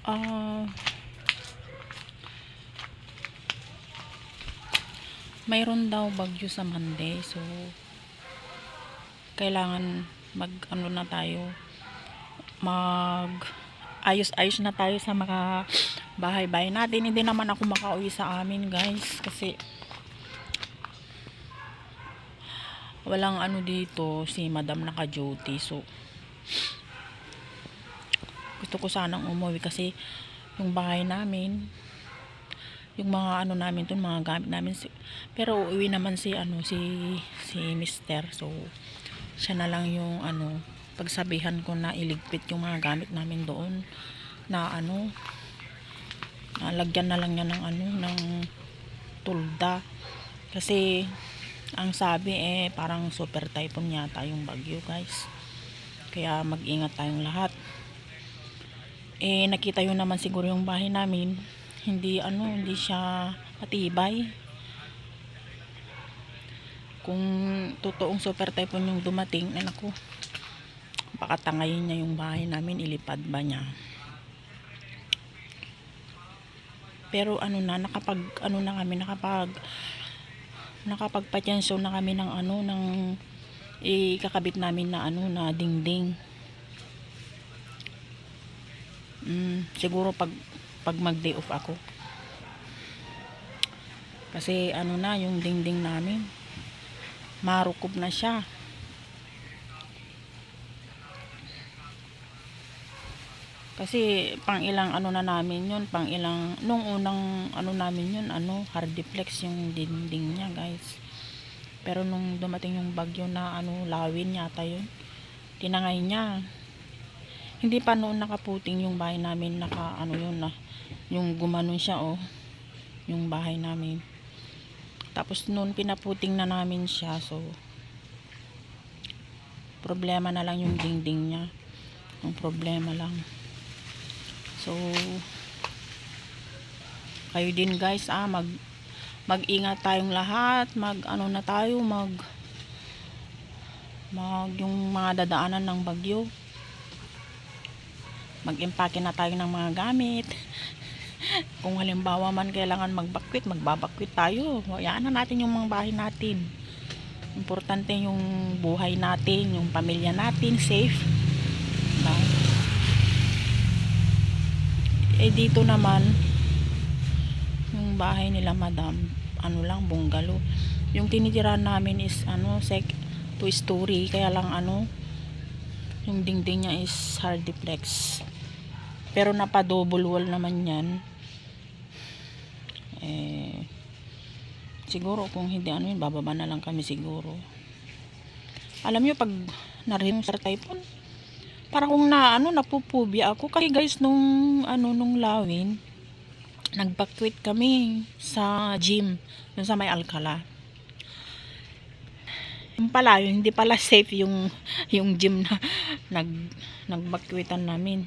Ah, mayroon daw bagyo sa Monday, so kailangan mag-ano na tayo, ayos-ayos na tayo sa mga bahay-bahay natin. Hindi naman ako makauwi sa amin, guys, kasi walang ano dito, si madam naka-duty. So gusto ko sanang umuwi kasi yung bahay namin, yung mga ano namin dun, mga gamit namin, pero uuwi naman si mister. So siya na lang yung ano, pagsabihan ko na iligpit yung mga gamit namin doon, na ano, lagyan na lang niya ng ano, ng tulda, kasi ang sabi parang super typhoon yata yung bagyo, guys, kaya mag-ingat tayong lahat. Nakita yun naman siguro yung bahay namin, hindi siya matibay. Kung totoong super typhoon yung dumating, naku, baka tangayin niya yung bahay namin, ilipad ba niya. Pero nakapagpatyanso na kami ng ng ikakabit namin na na dingding. Siguro pag mag day off ako, kasi yung dingding namin marukob na siya. Kasi pang ilang na namin yun, pang ilang, nung unang namin yun, hardiplex yung dinding niya, guys. Pero nung dumating yung bagyo na lawin yata yun, tinangay niya. Hindi pa noon nakaputing yung bahay namin, yun na, yung gumanon siya, yung bahay namin. Tapos noon pinaputing na namin siya, so problema na lang yung dingding niya. Yung problema lang. So kayo din, guys, mag-ingat tayong lahat, yung mga dadaanan ng bagyo, mag-impake na tayo ng mga gamit. Kung halimbawa man kailangan magbabakwit tayo. Hayaan na natin yung mga bahay natin. Importante yung buhay natin, yung pamilya natin safe. Dito naman yung bahay nila madam, lang, bungalow. Yung tinitirahan namin is 2 story, kaya lang yung dingding niya is hardiplex. Pero napa double wall naman yan. Siguro kung hindi bababa na lang kami siguro. Alam nyo, pag narinig sa typhoon, para kung napupubya ako. Kasi, guys, nung lawin, nagbakwit kami sa gym dun sa may Alcala. Yung pala, hindi pala safe yung gym na nagbakwitan namin.